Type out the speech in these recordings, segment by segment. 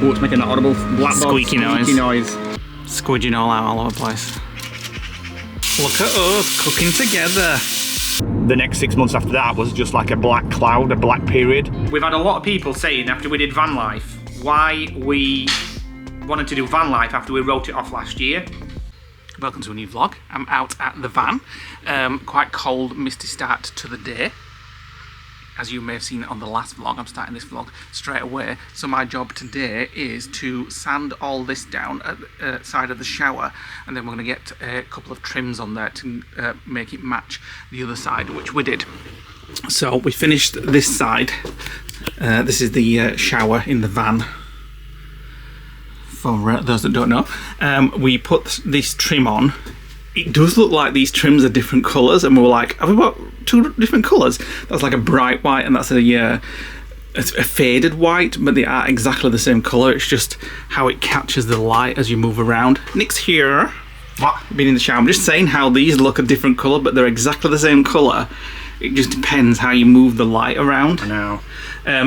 Oh, it's making an audible black squeaky noise. Squidging all over the place. Look at us cooking together. The next 6 months after that was just like a black cloud, a black period. We've had a lot of people saying after we did van life, why we wanted to do van life after we wrote it off last year. Welcome to a new vlog. I'm out at the van. Quite cold, misty start to the day. As you may have seen on the last vlog, I'm starting this vlog straight away. So my job today is to sand all this down at the side of the shower, and then we're going to get a couple of trims on there to make it match the other side, which we did. So we finished this side. This is the shower in the van. For those that don't know, we put this trim on. It does look like these trims are different colours, and we were like, have we got two different colours? That's like a bright white, and that's a faded white, but they are exactly the same colour. It's just how it catches the light as you move around. Nick's here. What? Been in the shower. I'm just saying how these look a different colour, but they're exactly the same colour. It just depends how you move the light around. I know.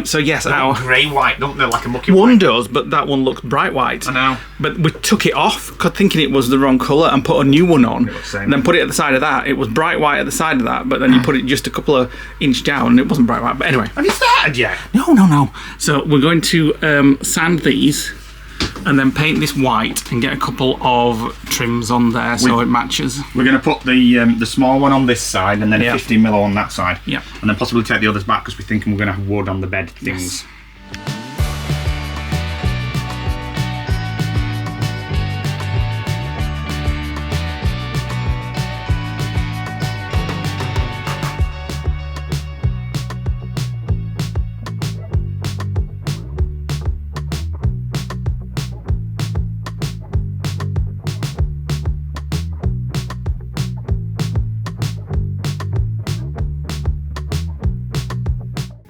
So yes, our grey white, don't they? Like a mucky one white. Does, but that one looks bright white. I know. But we took it off, thinking it was the wrong colour, and put a new one on. And then put it at the side of that. It was bright white at the side of that, but then you put it just a couple of inch down, and it wasn't bright white. But anyway. Have you started yet? No. So we're going to sand these, and then paint this white, and get a couple of trims on there so it matches. We're going to put the small one on this side, and then a 15mm on that side. Yeah. And then possibly take the others back because we're thinking we're going to have wood on the bed things. Yes.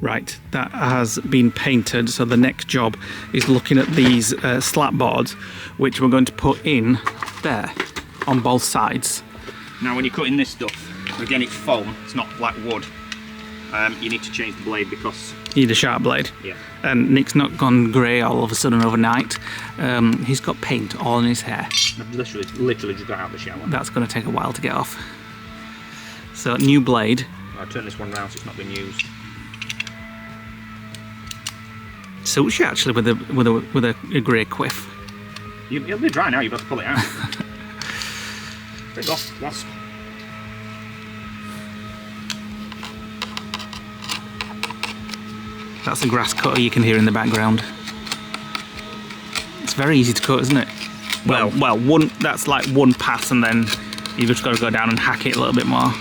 Right, that has been painted, so the next job is looking at these slat boards, which we're going to put in there on both sides. Now when you're cutting this stuff, again it's foam, it's not like wood. You need to change the blade because... You need a sharp blade. Yeah. And Nick's not gone grey all of a sudden overnight. He's got paint all in his hair. I've literally just got out of the shower. That's going to take a while to get off. So, new blade. I'll turn this one round so it's not been used. Suits you actually with a grey quiff. It'll be dry now. You've got to pull it out. Bring it off, wasp. That's a grass cutter you can hear in the background. It's very easy to cut, isn't it? Well, that's like one pass, and then you've just got to go down and hack it a little bit more.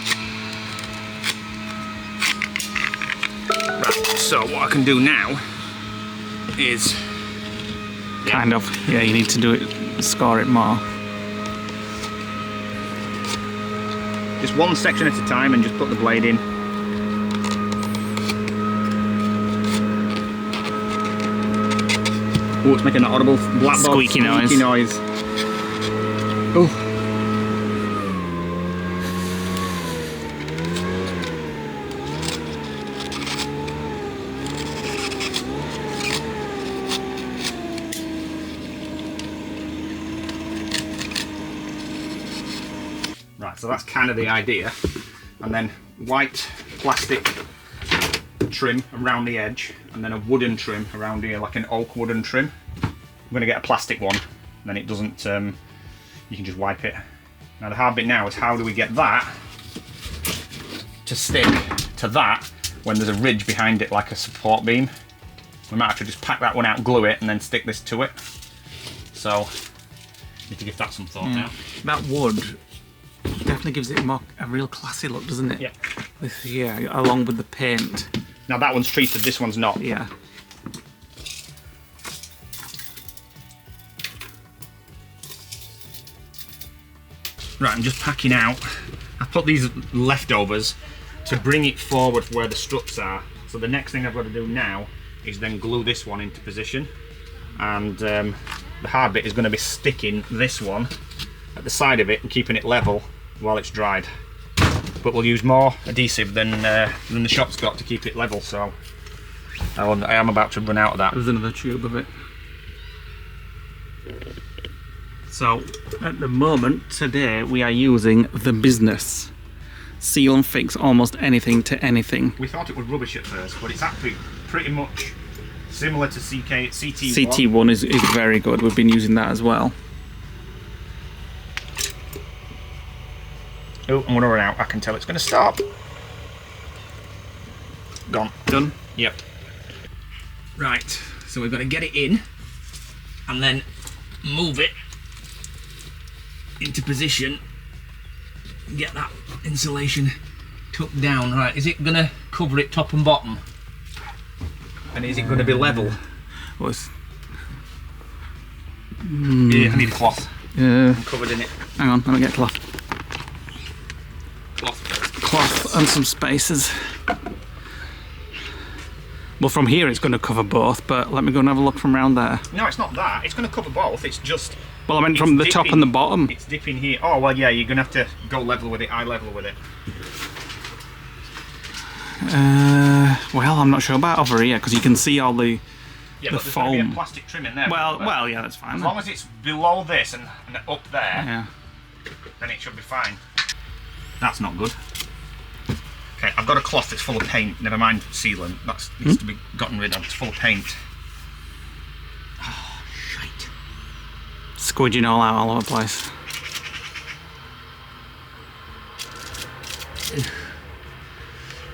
Right. So what I can do now is you need to do it, score it more. Just one section at a time and just put the blade in. Oh, it's making an audible black squeaky noise. Oh. Right, so that's kind of the idea. And then white plastic trim around the edge, and then a wooden trim around here, like an oak wooden trim. I'm going to get a plastic one, then it doesn't, you can just wipe it. Now the hard bit now is how do we get that to stick to that when there's a ridge behind it like a support beam. We might have to just pack that one out, glue it, and then stick this to it. So, need to give that some thought now. That wood definitely gives it a real classy look, doesn't it? Yeah. Along with the paint. Now that one's treated, this one's not. Yeah. Right, I'm just packing out. I've put these leftovers to bring it forward where the struts are. So the next thing I've got to do now is then glue this one into position. And the hard bit is going to be sticking this one at the side of it and keeping it level while it's dried. But we'll use more adhesive than the shop's got to keep it level, so I am about to run out of that. There's another tube of it. So at the moment today we are using the business. Seal and fix almost anything to anything. We thought it was rubbish at first, but it's actually pretty much similar to CT1. CT1 is very good. We've been using that as well. Oh, I'm going to run out. I can tell it's going to stop. Gone. Done? Yep. Right, so we've got to get it in and then move it into position. Get that insulation tucked down. Right, is it going to cover it top and bottom? And is it going to be level? Yeah, I need a cloth. Yeah. I'm covered in it. Hang on, let me get a cloth. Cloth And some spacers. Well, from here it's going to cover both, but let me go and have a look from around there. No, it's not that. It's going to cover both. It's just... Well, I meant from the top and the bottom. It's dipping here. Oh, well, yeah, you're going to have to go level with it, eye level with it. Well, I'm not sure about over here, because you can see all the Yeah, the but there's foam. going to be a plastic trim in there. Well, yeah, that's fine. As long as it's below this and up there, Yeah. then it should be fine. That's not good. Okay, I've got a cloth that's full of paint. Never mind sealant. That needs to be gotten rid of. It's full of paint. Oh, shite. Squidging all over the place.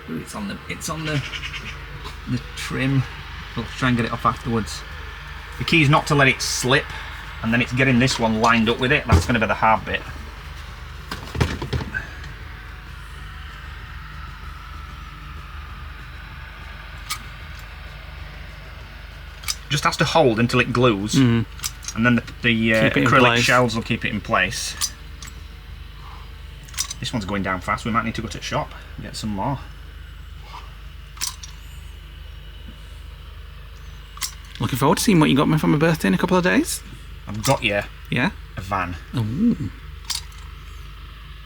It's on the trim. We'll try and get it off afterwards. The key is not to let it slip, and then it's getting this one lined up with it. That's going to be the hard bit. Just has to hold until it glues, and then the acrylic shells will keep it in place. This one's going down fast. We might need to go to the shop and get some more. Looking forward to seeing what you got me for my birthday in a couple of days. I've got you Yeah? a van, Ooh.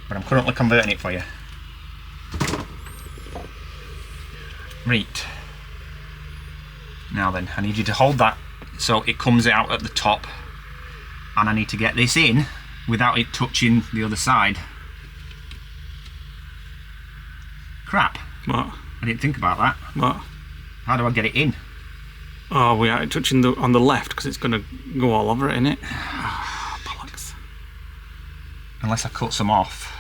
but I'm currently converting it for you. Right. Now then, I need you to hold that so it comes out at the top, and I need to get this in without it touching the other side. Crap. What? I didn't think about that. What? How do I get it in? Oh, we are touching on the left because it's going to go all over it, innit? Oh, bollocks. Unless I cut some off.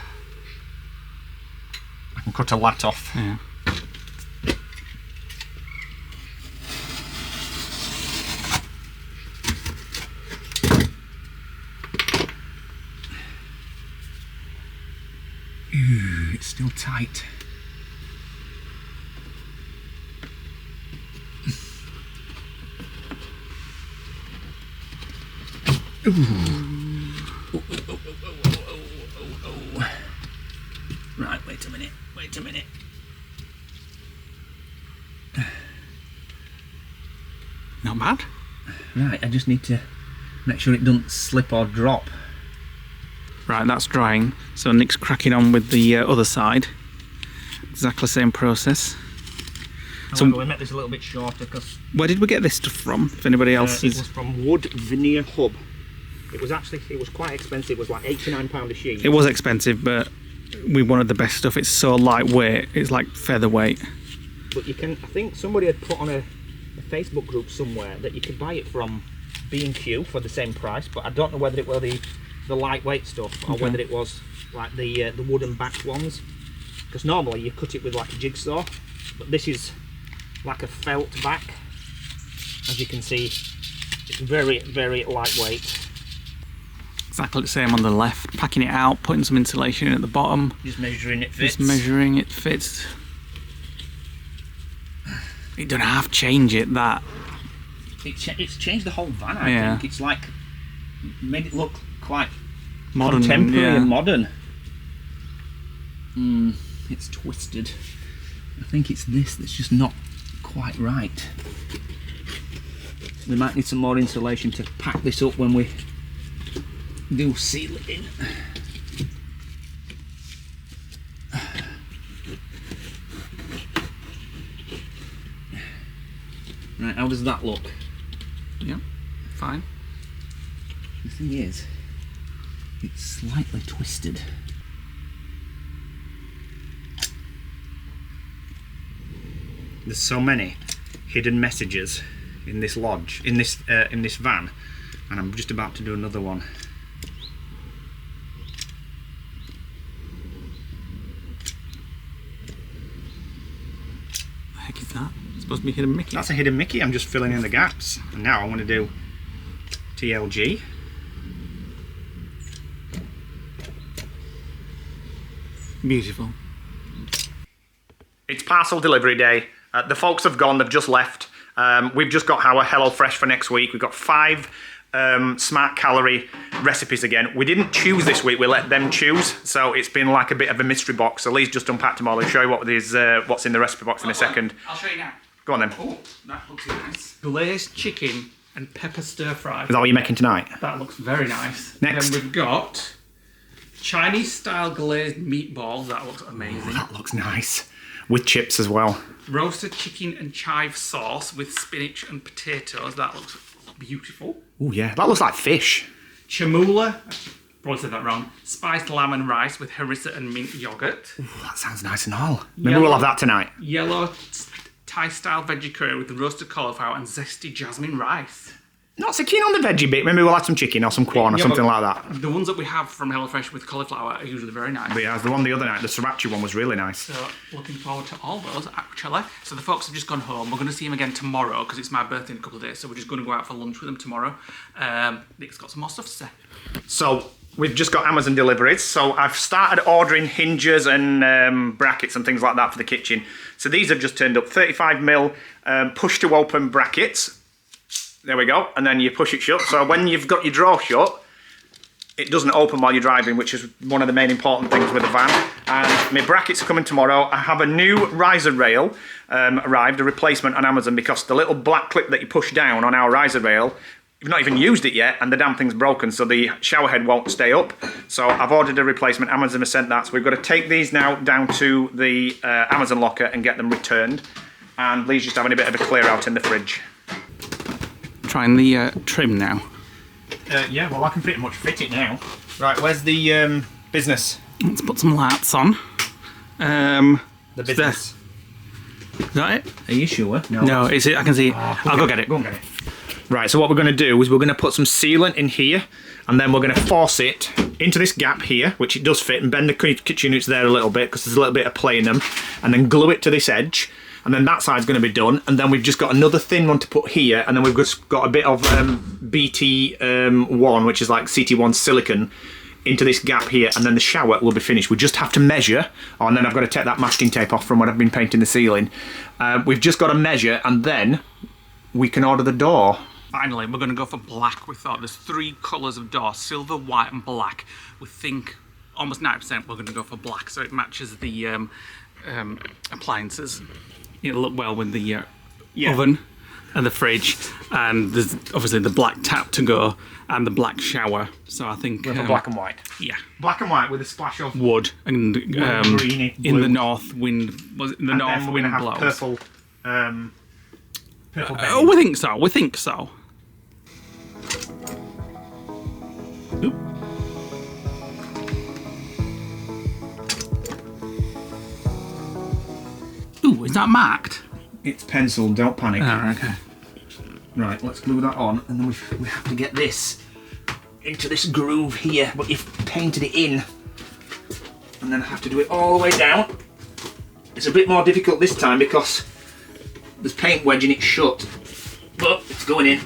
I can cut a lat off. Yeah. Ooh, it's still tight. Right, wait a minute. Not bad. Right, I just need to make sure it doesn't slip or drop. Right, that's drying. So Nick's cracking on with the other side. Exactly the same process. However, we make this a little bit shorter because Where did we get this stuff from? If anybody else it is... was from Wood Veneer Hub. It was quite expensive. It was like £89 a sheet. It was expensive, but we wanted the best stuff. It's so lightweight. It's like featherweight. But you can, I think somebody had put on a Facebook group somewhere that you could buy it from B&Q for the same price, but I don't know whether it were the lightweight stuff or whether it was like the wooden backed ones. Because normally you cut it with like a jigsaw, but this is like a felt back. As you can see, it's very, very lightweight. Exactly the same on the left. Packing it out, putting some insulation in at the bottom. Just measuring it fits. Just measuring it fits. You don't have to change it, that. It's changed the whole van, I think. It's like made it look quite Modern, contemporary and modern. It's twisted. I think it's this that's just not quite right. We might need some more insulation to pack this up when we do seal it in. Right, how does that look? Yeah, fine. The thing is, It's slightly twisted. There's so many hidden messages in this lodge, in this van, and I'm just about to do another one. The heck is that? It's supposed to be hidden Mickey. That's a hidden Mickey. I'm just filling in the gaps. And now I'm going to do TLG. Beautiful. It's parcel delivery day. The folks have gone, they've just left. We've just got our Hello Fresh for next week. We've got 5 smart calorie recipes again. We didn't choose this week, we let them choose. So it's been like a bit of a mystery box. So Lee's just unpacked them all. I'll show you what's in the recipe box in a second. I'll show you now. Go on then. Oh, that looks nice. Glazed chicken and pepper stir fry. Is that what you're making tonight? That looks very nice. Next. Then we've got Chinese style glazed meatballs. That looks amazing. Oh, that looks nice. With chips as well. Roasted chicken and chive sauce with spinach and potatoes. That looks beautiful. Oh yeah, that looks like fish. Chamula, probably said that wrong. Spiced lamb and rice with harissa and mint yogurt. Ooh, that sounds nice and all. Maybe we'll have that tonight. Yellow Thai style veggie curry with roasted cauliflower and zesty jasmine rice. Not so keen on the veggie bit. Maybe we'll have some chicken or some corn or something like that. The ones that we have from HelloFresh with cauliflower are usually very nice. But yeah, the one the other night, the sriracha one was really nice. So looking forward to all those actually. So the folks have just gone home. We're going to see them again tomorrow because it's my birthday in a couple of days. So we're just going to go out for lunch with them tomorrow. Nick's got some more stuff to say. So we've just got Amazon deliveries. So I've started ordering hinges and brackets and things like that for the kitchen. So these have just turned up. 35mm push to open brackets. There we go, and then you push it shut. So when you've got your drawer shut, it doesn't open while you're driving, which is one of the main important things with the van. And my brackets are coming tomorrow. I have a new riser rail arrived, a replacement on Amazon, because the little black clip that you push down on our riser rail, you've not even used it yet, and the damn thing's broken, so the shower head won't stay up. So I've ordered a replacement. Amazon has sent that. So we've got to take these now down to the Amazon locker and get them returned. And Lee's just having a bit of a clear out in the fridge. trying the trim now. Yeah, well I can pretty much fit it now. Right, where's the business? Let's put some lights on. The business. Is that it? Are you sure? No, is it? I can see it. I'll go get it. Go and get it. Right, so what we're going to do is we're going to put some sealant in here, and then we're going to force it into this gap here, which it does fit, and bend the kitchen units there a little bit because there's a little bit of play in them, and then glue it to this edge, and then that side's going to be done, and then we've just got another thin one to put here, and then we've just got a bit of BT1, which is like CT1 silicone, into this gap here, and then the shower will be finished. We just have to measure, and then I've got to take that masking tape off from when I've been painting the ceiling. We've just got to measure, and then we can order the door. Finally, we're going to go for black. We thought there's 3 colours of door, silver, white and black. We think almost 90% we're going to go for black, so it matches the appliances. It'll look well with the oven and the fridge, and there's obviously the black tap to go and the black shower. So I think With black and white. Yeah, Black and white with a splash of wood and greeny in blue. the north wind. Was it the And north then we're wind gonna have blows? purple. Purple Oh, we think so. We think so. Oop. Ooh, is that marked? It's penciled, don't panic. Oh, okay. Right, let's glue that on, and then we have to get this into this groove here, but you've painted it in. And then I have to do it all the way down. It's a bit more difficult this time because there's paint wedging it shut. But it's going in.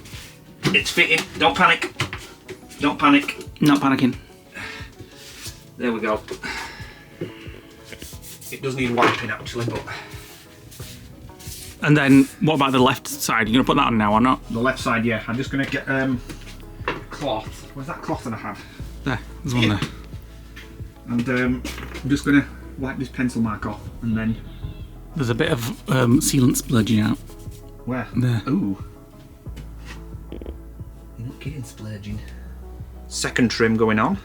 It's fitting. Don't panic. Don't panic. Not panicking. There we go. It does need wiping actually, but... And then, what about the left side? You gonna put that on now or not? The left side, yeah. I'm just going to get cloth. Where's that cloth that I had? There, there's one there. And I'm just going to wipe this pencil mark off, and then... There's a bit of sealant splurging out. Where? There. Ooh. You're not kidding, splurging. Second trim going on.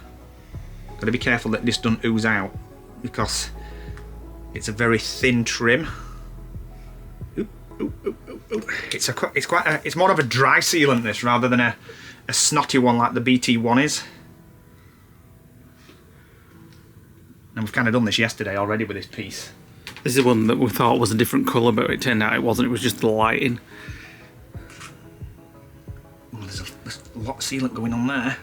Got to be careful that this doesn't ooze out, because it's a very thin trim. Oop, oop, oop, oop, oop. It's more of a dry sealant this rather than a snotty one like the BT1 is. And we've kind of done this yesterday already with this piece. This is one that we thought was a different colour, but it turned out it wasn't. It was just the lighting. Oh, there's a lot of sealant going on there.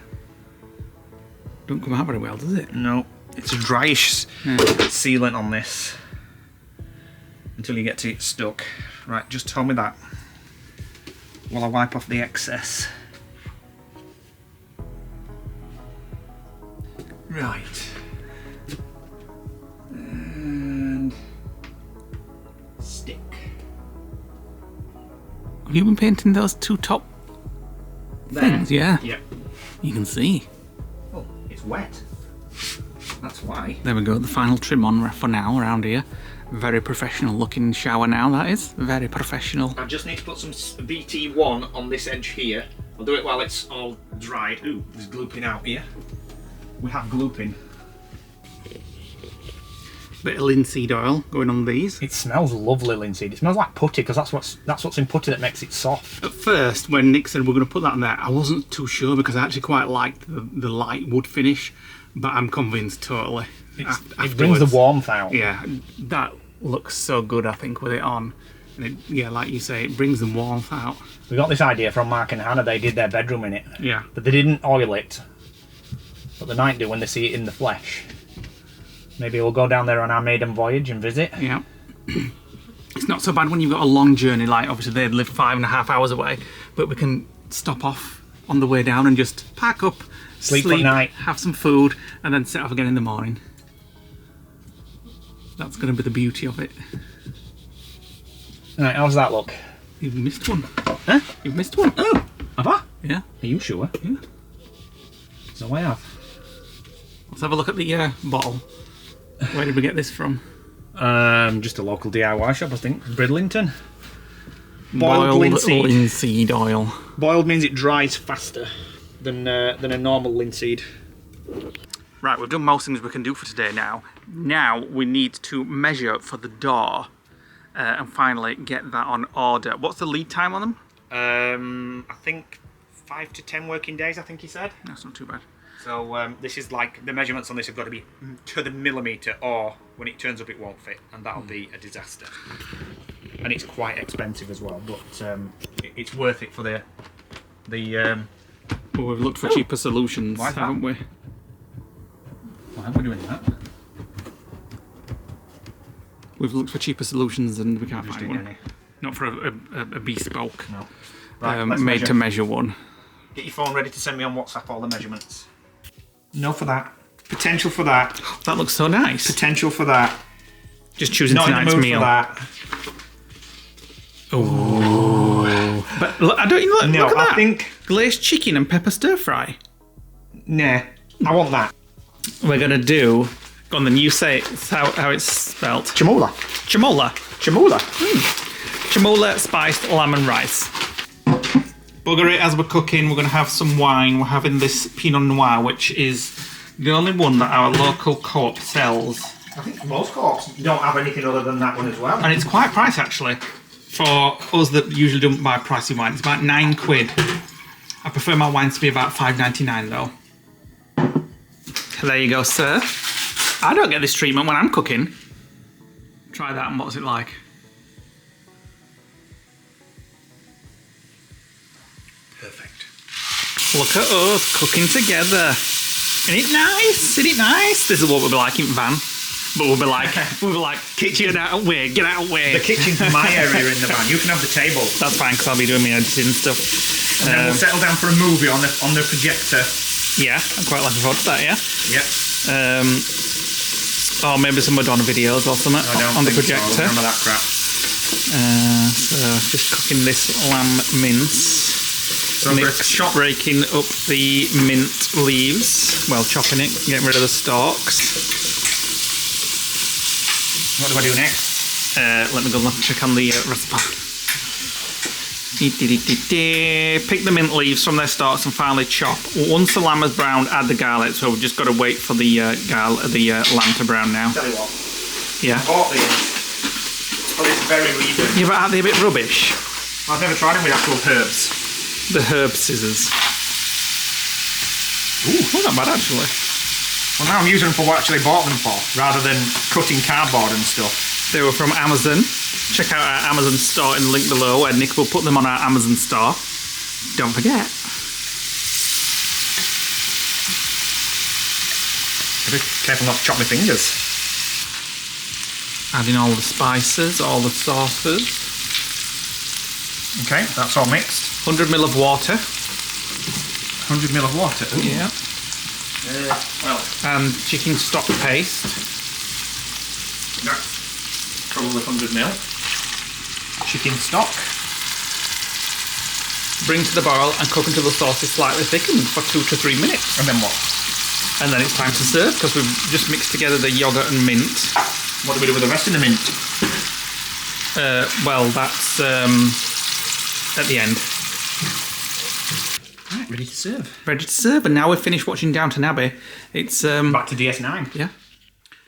Don't come out very well, does it? No, it's a dryish sealant on this until you get to it stuck. Right, just tell me that while I wipe off the excess. Right. And stick. Have you been painting those two top things? Yeah. Yep. You can see. Oh, it's wet. That's why. There we go, the final trim on for now around here. Very professional looking shower now, that is. Very professional. I just need to put some BT1 on this edge here. I'll do it while it's all dried. Ooh, there's glooping out here. We have glooping. Bit of linseed oil going on these. It smells lovely, Linseed. It smells like putty because that's what's in putty that makes it soft. At first, when Nick said we're going to put that in there, I wasn't too sure because I actually quite liked the light wood finish, but I'm convinced totally. It brings the warmth out. Yeah, that looks so good, I think, with it on. And it, yeah, like you say, it brings the warmth out. We got this idea from Mark and Hannah. They did their bedroom in it. Yeah. But they didn't oil it. But they might do when they see it in the flesh. Maybe we'll go down there on our maiden voyage and visit. Yeah. It's not so bad when you've got a long journey, like obviously they live 5.5 hours away, but we can stop off on the way down and just pack up, sleep at night, have some food, and then set off again in the morning. That's going to be the beauty of it. Right, how's that look? You've missed one. Huh? You've missed one. Oh, have I? Yeah. Are you sure? Yeah. So I have. Let's have a look at the bottle. Where did we get this from? Just a local DIY shop, I think. Bridlington. Boiled linseed oil. Boiled means it dries faster than a normal linseed. Right, we've done most things we can do for today now. Now we need to measure for the door and finally get that on order. What's the lead time on them? I think 5 to 10 working days, I think he said. That's not too bad. So this is like, the measurements on this have got to be to the millimetre, or when it turns up it won't fit, and that'll be a disaster. And it's quite expensive as well, but it's worth it for the well, we've looked for cheaper solutions, haven't we? Why are we doing that? We've looked for cheaper solutions and we can't find one. Any. Not for a bespoke, no. Right, made to measure one. Get your phone ready to send me on WhatsApp all the measurements. No for that. Potential for that. That looks so nice. Potential for that. Just choosing Not tonight's in the mood meal. for that. Oh. But look, I don't even look, No, look at that. I think glazed chicken and pepper stir fry. Nah, I want that. We're gonna do. Go on, then you say how it's spelt. Chamola. Chamola. Chamola. Chamola spiced lamb and rice. Bugger it, as we're cooking, we're going to have some wine. We're having this Pinot Noir, which is the only one that our local co-op sells. I think most co-ops don't have anything other than that one as well. And it's quite pricey, actually. For us that usually don't buy pricey wine, it's about £9. I prefer my wines to be about $5.99 though. There you go, sir. I don't get this treatment when I'm cooking. Try that, and what's it like? Perfect. Look at us cooking together. Isn't it nice? Isn't it nice? This is what we'll be like in van. But we'll be like, kitchen, get out of the way, get out of the way. The kitchen's my area in the van. You can have the table. That's fine, because I'll be doing my editing and stuff. And then we'll settle down for a movie on the projector. Yeah, I'm quite looking forward to that, yeah. Yep. Or maybe some Madonna videos or something on the projector. So. None of that crap. So just cooking this lamb mince. So Nick's breaking up the mint leaves. Well, chopping it, getting rid of the stalks. What do I do next? Let me go check on the recipe. Pick the mint leaves from their stalks and finally chop. Once the lamb is browned, add the garlic. So we've just got to wait for the lamb to brown now. Tell you what. Yeah. I bought these for this very reason. Yeah, but are they a bit rubbish? I've never tried them with actual herbs. The herb scissors. Ooh, not that bad actually. Well, now I'm using them for what I actually bought them for, rather than cutting cardboard and stuff. They were from Amazon. Check out our Amazon store in the link below, and Nick will put them on our Amazon store. Don't forget. Be careful not to chop my fingers. Adding all the spices, all the sauces. Okay, that's all mixed. 100ml of water. 100ml of water. Ooh. Yeah. Well, And chicken stock paste. that's probably 100ml. Chicken stock. Bring to the boil and cook until the sauce is slightly thickened for 2 to 3 minutes. And then what? And then it's time to serve because we've just mixed together the yogurt and mint. What do we do with the rest of the mint? Well, that's at the end. Right, ready to serve. Ready to serve, and now we've finished watching Downton Abbey. It's Back to DS9. yeah.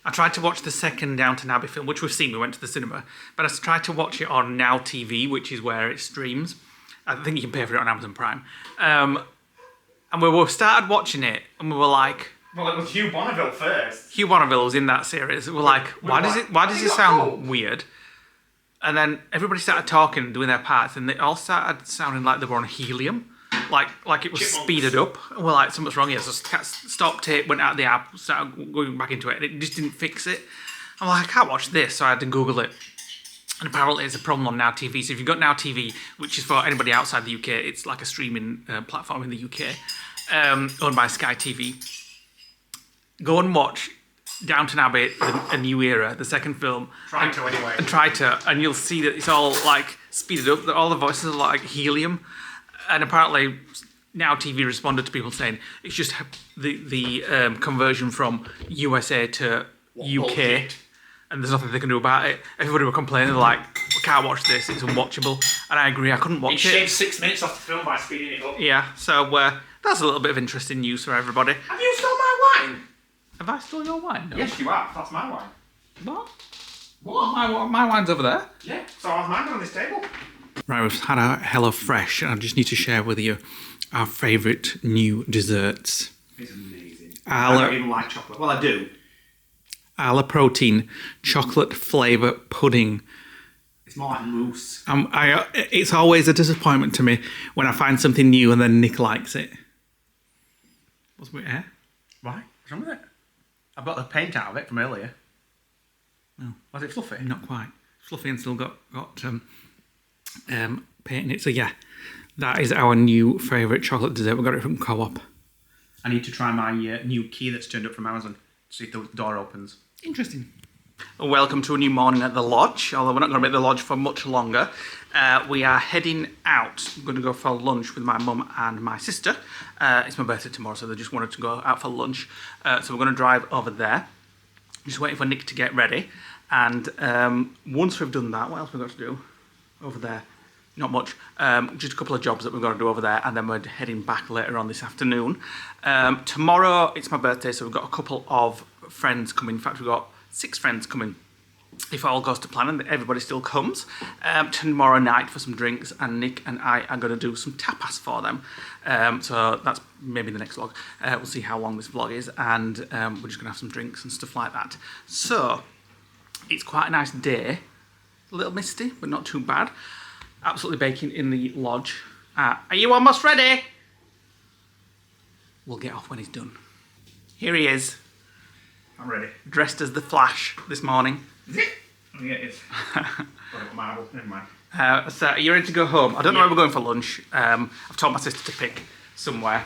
I tried to watch the second Downton Abbey film, which we've seen. We went to the cinema, but I tried to watch it on Now TV, which is where it streams. I think you can pay for it on Amazon Prime. And we started watching it, and we were like, Well, it was Hugh Bonneville first. Hugh Bonneville was in that series. We're like, why does it sound weird? And then everybody started talking and doing their parts, and they all started sounding like they were on helium. Like it was Chipmunks. speeded up. And we're like, something's wrong here. So stopped it, went out of the app, started going back into it, and it just didn't fix it. I'm like, I can't watch this, so I had to Google it. And apparently it's a problem on Now TV. So if you've got Now TV, which is for anybody outside the UK, it's like a streaming platform in the UK, owned by Sky TV. Go and watch Downton Abbey, A New Era, the second film. Try to anyway. And try to, and you'll see that it's all like speeded up. That all the voices are like helium. And apparently, Now TV responded to people saying it's just the conversion from USA to UK, bullshit. and there's nothing they can do about it. Everybody were complaining, they're like, we can't watch this, it's unwatchable. And I agree, I couldn't It watch it. shaved 6 minutes off the film by speeding it up. Yeah, so that's a little bit of interesting news for everybody. Have you stole my wine? Have I stolen your wine? No. Yes, you have. That's my wine. What? What? My wine's over there. Yeah, so I have mine on this table. Right, we've had our HelloFresh, and I just need to share with you our favourite new desserts. It's amazing. I don't Ala, even like chocolate. Well, I do. Ala Protein chocolate flavour pudding. It's more like mousse. It's always a disappointment to me when I find something new and then Nick likes it. What's with hair? Right, what's wrong with it? I've got the paint out of it from earlier. Oh. Was it fluffy? Not quite. Fluffy and still got paint in it. So yeah, that is our new favourite chocolate dessert. We got it from Co-op. I need to try my new key that's turned up from Amazon. See if the door opens. Interesting. Welcome to a new morning at the lodge, although we're not going to be at the lodge for much longer. We are heading out. I'm going to go for lunch with my mum and my sister. It's my birthday tomorrow, so they just wanted to go out for lunch. So we're going to drive over there. Just waiting for Nick to get ready. And once we've done that, what else have we got to do over there? Not much. Just a couple of jobs that we've got to do over there, and then we're heading back later on this afternoon. Tomorrow, it's my birthday, so we've got a couple of friends coming. In fact, we've got 6 friends coming. If all goes to plan and everybody still comes, tomorrow night for some drinks, and Nick and I are going to do some tapas for them. So that's maybe the next vlog. We'll see how long this vlog is, and we're just going to have some drinks and stuff like that. So it's quite a nice day. A little misty, but not too bad. Absolutely baking in the lodge. Are you almost ready? We'll get off when he's done. Here he is. I'm ready. Dressed as the Flash this morning. Is it? Oh, yeah, it is. Marble. Never mind. So are you ready to go home? I don't know where we're going for lunch. I've told my sister to pick somewhere.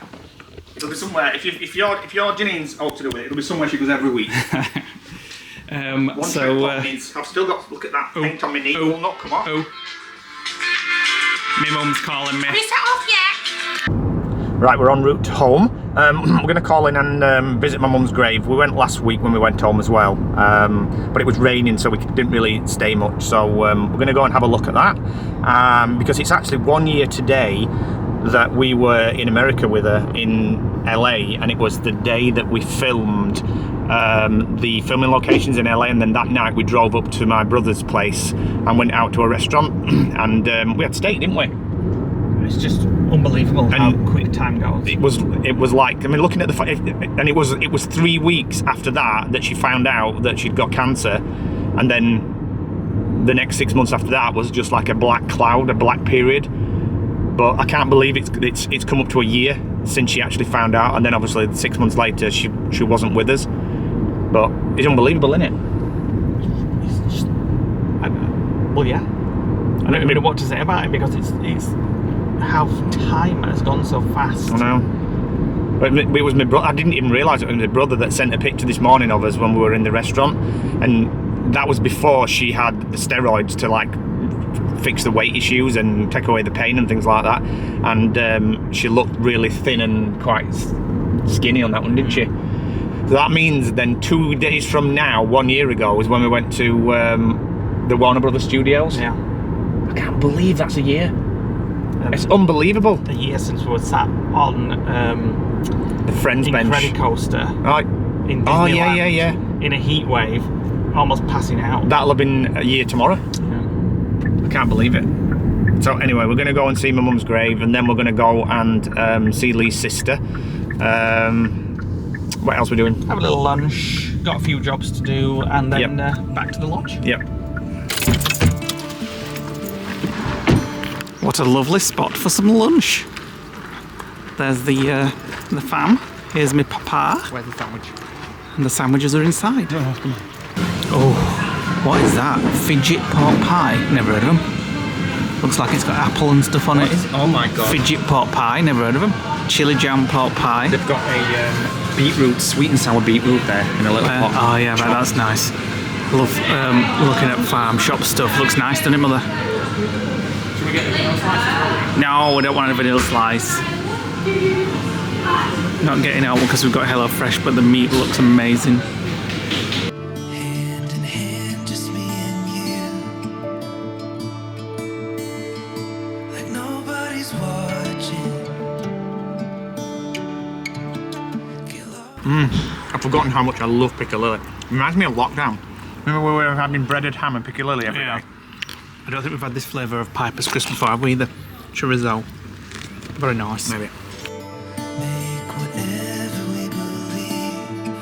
It'll be somewhere. If your Janine's all to do with it, it'll be somewhere she goes every week. I've still got to look at that paint on my knee. It will not come off. My mum's calling me. Have you set off yet? Right, we're en route home. We're going to call in and visit my mum's grave. We went last week when we went home as well, but it was raining, so we didn't really stay much. So we're going to go and have a look at that, because it's actually 1 year today that we were in America with her in LA, and it was the day that we filmed the filming locations in LA, and then that night we drove up to my brother's place and went out to a restaurant, and we had steak, didn't we? It's just unbelievable how quick time goes. It was like, I mean, looking at and it was 3 weeks after that she found out that she'd got cancer, and then the next 6 months after that was just like a black cloud, a black period. But I can't believe it's come up to a year since she actually found out, and then obviously 6 months later she wasn't with us. But it's unbelievable, isn't it? It's just, well, yeah. I don't even know what to say about it, because it's how time has gone so fast. I know. But it was my brother. I didn't even realise it was my brother that sent a picture this morning of us when we were in the restaurant, and that was before she had the steroids to like fix the weight issues and take away the pain and things like that. And she looked really thin and quite skinny on that one, didn't she? So that means then 2 days from now, 1 year ago, was when we went to the Warner Brothers studios. Yeah. I can't believe that's a year. It's unbelievable. A year since we were sat on the Friends bench. Coaster in Disneyland. Oh, yeah. In a heat wave, almost passing out. That'll have been a year tomorrow. Yeah. I can't believe it. So anyway, we're going to go and see my mum's grave, and then we're going to go and see Lee's sister. What else are we doing? Have a little lunch, got a few jobs to do, and then back to the lodge. Yep. What a lovely spot for some lunch. There's the fam. Here's my papa. Where's the sandwich? And the sandwiches are inside. Oh, what is that? Fidget pork pie? Never heard of them. Looks like it's got apple and stuff on it. Oh my god. Fidget pork pie, never heard of them. Chili jam pork pie. They've got a beetroot, sweet and sour beetroot there in a little pot. Oh yeah, right, that's nice. Love looking at farm shop stuff. Looks nice, doesn't it, mother? Should we get the vanilla slice? No, we don't want a vanilla slice. Not getting out because we've got HelloFresh, but the meat looks amazing. Hand in hand, just me and you. Like nobody's watching. I've forgotten how much I love piccalilli. Reminds me of lockdown. Remember when we were having breaded ham and piccalilli every day? I don't think we've had this flavour of Piper's Crisp before, have we, either? Chorizo. Very nice. Maybe. Make whatever we believe.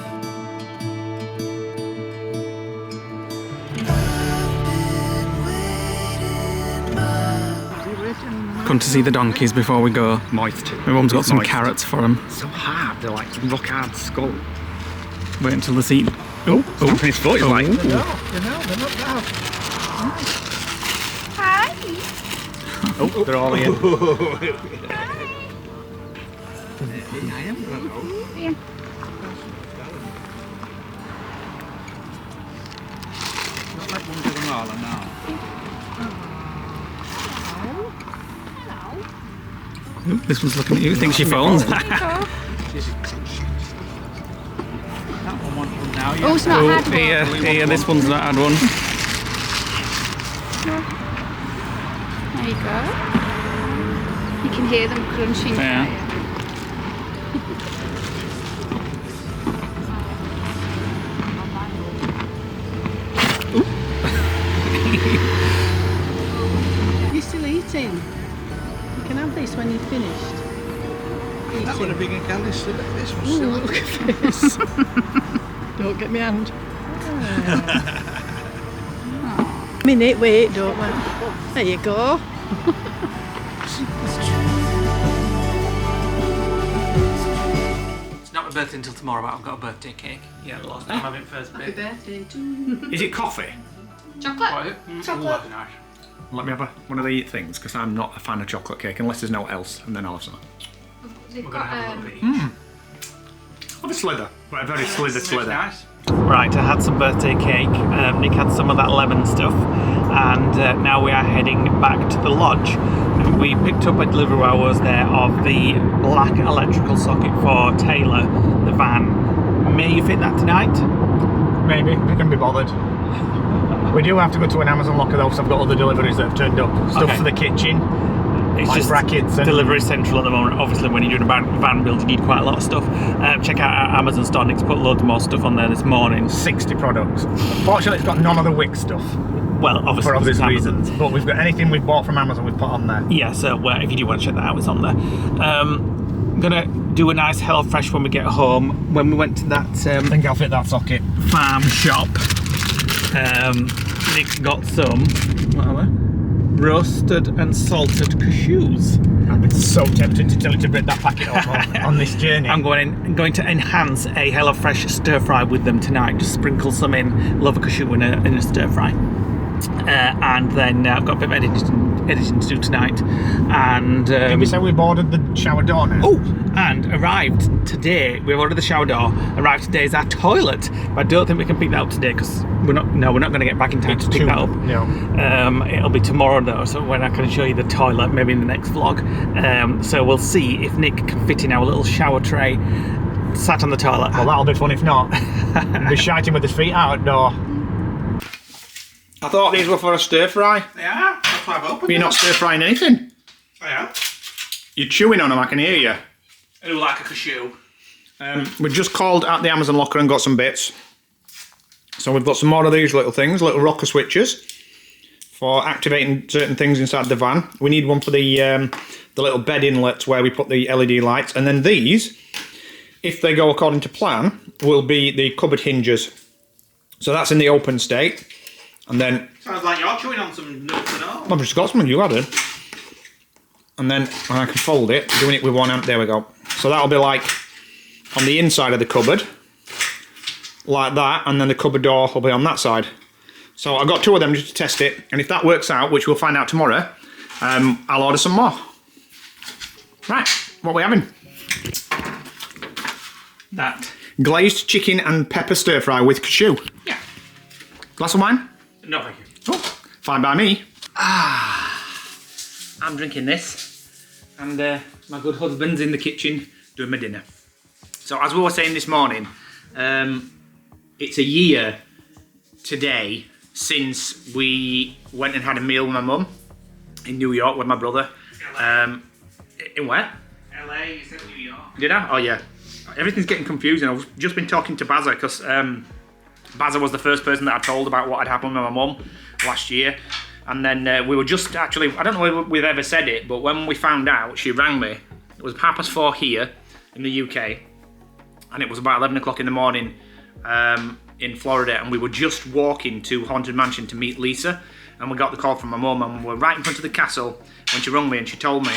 I've been waiting. Come to see the donkeys before we go. Moist. My mum's got some Moist. carrots for them. So hard. They're like rock hard skull. Wait until it's eaten. Stamping his foot is like. Hi. Oh, they're all here. Ooh, this one's looking at you. Thinks she phones. Oh, it's not had one. Yeah, this one's not had one. There you go. You can hear them crunching. Yeah. You're still eating. You can have this when you've finished. That would have been a candy slip at this one. Ooh, look at this. Don't get me hand. Minute, wait, don't we? There you go. It's not my birthday until tomorrow, but I've got a birthday cake. Yeah, last time I'm having first Happy bit. birthday to you. Is it coffee? Chocolate. Chocolate. Nice. Let me have one of the things, because I'm not a fan of chocolate cake unless there's no else, and then I'll have some. They've We're gonna got have a little bit. Have a slither, but a very slither. Nice. Right, I had some birthday cake. Nick had some of that lemon stuff, and now we are heading back to the lodge. We picked up a delivery hours there of the black electrical socket for Taylor, the van. May you fit that tonight? Maybe, we can be bothered. We do have to go to an Amazon locker though, because I've got other deliveries that have turned up. Stuff Okay. for the kitchen, It's like just brackets and delivery central at the moment. Obviously, when you're doing a van build, you need quite a lot of stuff. Check out our Amazon store. Nick's put loads more stuff on there this morning. 60 products. Fortunately, it's got none of the Wick stuff. Well, obviously for obvious it's reasons. But we've got anything we've bought from Amazon, we've put on there. Yeah, so if you do want to check that out, it's on there. I'm gonna do a nice HelloFresh when we get home. When we went to that I think I'll fit that socket. farm shop, Nick got some, what are they? Roasted and salted cashews. I've been so tempted to tell you to break that packet off on this journey. I'm going to enhance a HelloFresh stir fry with them tonight. Just sprinkle some in, love a cashew in a stir fry. And then I've got a bit of editing to do tonight. And Did we say we've ordered the shower door now? oh, and arrived today. We've ordered the shower door. Arrived today is our toilet. But I don't think we can pick that up today because we're not going to get back in time to pick that up. No. It'll be tomorrow though, so when I can show you the toilet, maybe in the next vlog. So we'll see if Nick can fit in our little shower tray sat on the toilet. Well, that'll be fun if not. He'll be shouting with his feet outdoor. I thought these were for a stir fry. They are. That's why I've opened But you're not stir frying anything. I am. You're chewing on them, I can hear you. I do like a cashew. We just called at the Amazon locker and got some bits. So we've got some more of these little things, little rocker switches for activating certain things inside the van. We need one for the little bed inlets where we put the LED lights. And then these, if they go according to plan, will be the cupboard hinges. So that's in the open state. And then... Sounds like you're chewing on some nuts and all. I've just got some you added. And then I can fold it, doing it with one hand. There we go. So that'll be like on the inside of the cupboard. Like that. And then the cupboard door will be on that side. So I've got two of them just to test it. And if that works out, which we'll find out tomorrow, I'll order some more. Right, what are we having? That. Glazed chicken and pepper stir fry with cashew. Yeah. Glass of wine? No, thank you. Oh, fine by me. I'm drinking this, and my good husband's in the kitchen doing my dinner. So as we were saying this morning, it's a year today since we went and had a meal with my mum in New York with my brother. In where? LA, you said New York. Did I? Oh yeah. Everything's getting confusing. I've just been talking to Bazza because Bazza was the first person that I told about what had happened with my mum last year. And then we were just actually, I don't know if we've ever said it, but when we found out, she rang me. It was 4:30 here in the UK. And it was about 11 o'clock in the morning in Florida. And we were just walking to Haunted Mansion to meet Lisa. And we got the call from my mum. And we were right in front of the castle when she rang me and she told me.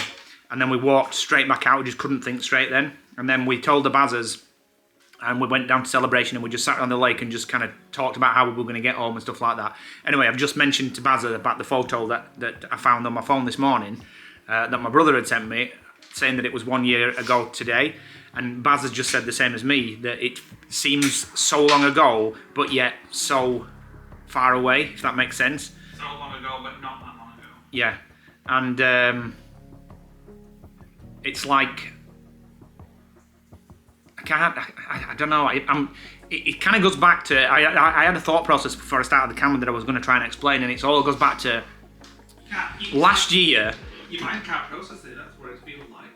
And then we walked straight back out. We just couldn't think straight then. And then we told the Bazzas. And we went down to Celebration and we just sat on the lake and just kind of talked about how we were going to get home and stuff like that. Anyway, I've just mentioned to Bazza about the photo that I found on my phone this morning that my brother had sent me, saying that it was 1 year ago today. And Bazza just said the same as me, that it seems so long ago, but yet so far away, if that makes sense. So long ago, but not that long ago. Yeah. And it's like... I don't know. It kind of goes back to... I had a thought process before I started the camera that I was going to try and explain, and it all goes back to last year. Your mind can't process it. That's what it feels like.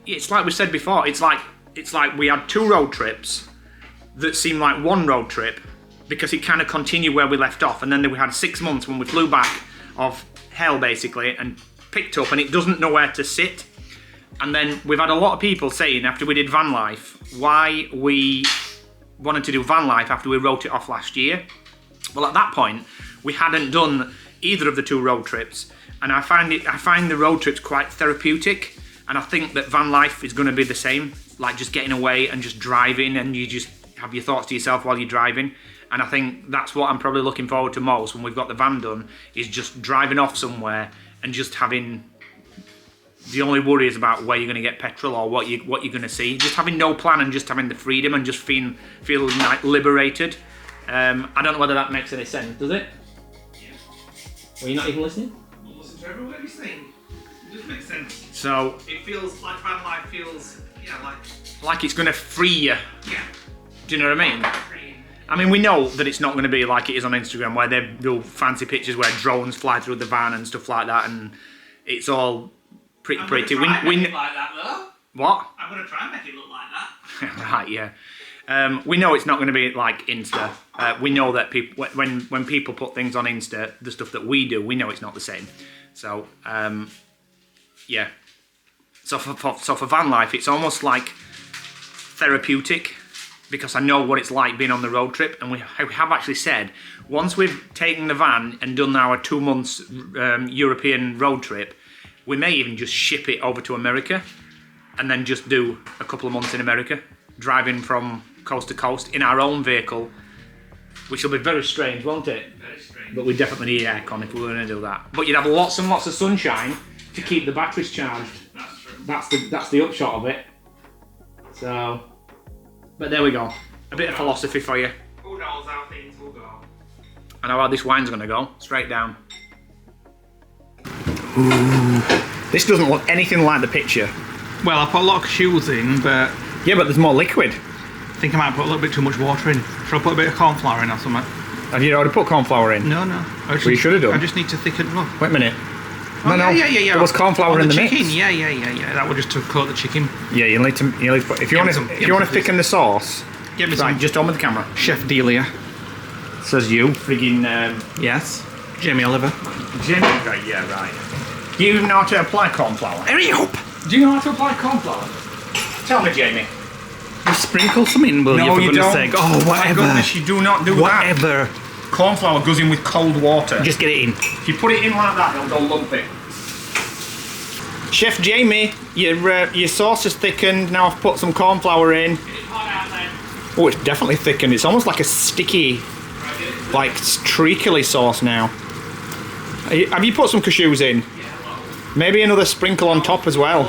It's like we said before. It's like we had two road trips that seemed like one road trip because it kind of continued where we left off, and then we had 6 months when we flew back of hell basically and picked up, and it doesn't know where to sit. And then we've had a lot of people saying after we did van life why we wanted to do van life after we wrote it off last year. Well, at that point we hadn't done either of the two road trips, and I find the road trips quite therapeutic, and I think that van life is going to be the same, like just getting away and just driving, and you just have your thoughts to yourself while you're driving. And I think that's what I'm probably looking forward to most when we've got the van done, is just driving off somewhere and just having... The only worry is about where you're going to get petrol or what you're going to see. Just having no plan and just having the freedom and just feeling like liberated. I don't know whether that makes any sense, does it? Yeah. Were you not even listening? We'll listen to every word he's saying. It does make sense. So It feels like van life feels, like it's going to free you. yeah. Do you know what I mean? I mean, we know that it's not going to be like it is on Instagram, where they do fancy pictures where drones fly through the van and stuff like that, and it's all pretty. I'm going to try and make it like that though. What? I'm going to try and make it look like that. Right, yeah. We know it's not going to be like Insta. We know that people, when people put things on Insta, the stuff that we do, we know it's not the same. So, yeah. So for van life, it's almost like therapeutic, because I know what it's like being on the road trip, and we have actually said, once we've taken the van and done our 2 months European road trip, we may even just ship it over to America, and then just do a couple of months in America, driving from coast to coast in our own vehicle, which will be very strange, won't it? Very strange. But we definitely need aircon if we were going to do that. But you'd have lots and lots of sunshine to keep the batteries charged. That's true. That's the upshot of it. So, but there we go. A bit of philosophy for you. Who knows how things will go? I know how this wine's going to go. Straight down. Ooh. This doesn't look anything like the picture. Well, I put a lot of shoes in, but... Yeah, but there's more liquid. I think I might put a little bit too much water in. Should I put a bit of corn flour in or something? Have you already put corn flour in? No. Well, you should have done. I just need to thicken it up. Wait a minute. Oh, no. Yeah. There was corn flour in the chicken. mix. Yeah. That would just to coat the chicken. Yeah, you need to put, if you want to thicken the sauce. Give me right, some. just on with the camera. Chef Delia. Says you. Friggin' Yes. Jamie Oliver. Jamie. Right, yeah, right. Do you know how to apply corn flour? Hurry up! Do you know how to apply corn flour? Tell me, Jamie. You sprinkle some in, will you? For goodness sake. Oh, whatever. My goodness, you do not do that. Whatever. Corn flour goes in with cold water. Just get it in. If you put it in like that, it'll go lumpy. Chef Jamie, your sauce is thickened. Now I've put some corn flour in. Oh, it's definitely thickened. It's almost like a sticky, like treacly sauce now. Have you put some cashews in? Maybe another sprinkle on top as well.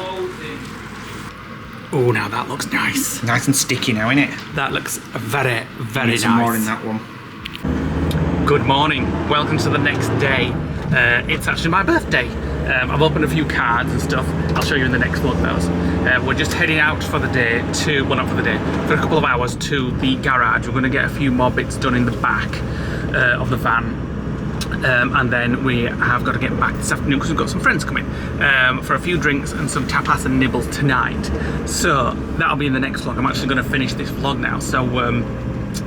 Oh, now that looks nice. Nice and sticky now, isn't it? That looks very, very nice. Some more in that one. Good morning. Welcome to the next day. It's actually my birthday. I've opened a few cards and stuff. I'll show you in the next vlog those. We're just heading out for the day to, well, not for the day, for a couple of hours to the garage. We're going to get a few more bits done in the back of the van. And then we have got to get back this afternoon because we've got some friends coming for a few drinks and some tapas and nibbles tonight. So that'll be in the next vlog. I'm actually going to finish this vlog now. So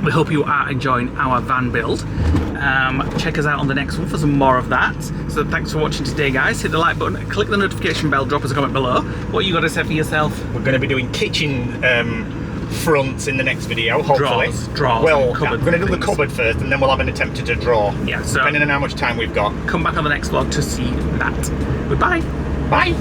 we hope you are enjoying our van build. Check us out on the next one for some more of that. So thanks for watching today, guys. Hit the like button, click the notification bell, drop us a comment below. What you got to say for yourself? We're going to be doing kitchen fronts in the next video, hopefully. Drawers. Well, we're going to do the cupboard first, and then we'll have an attempt to draw. Yeah, so depending on how much time we've got. Come back on the next vlog to see that. Goodbye. Bye.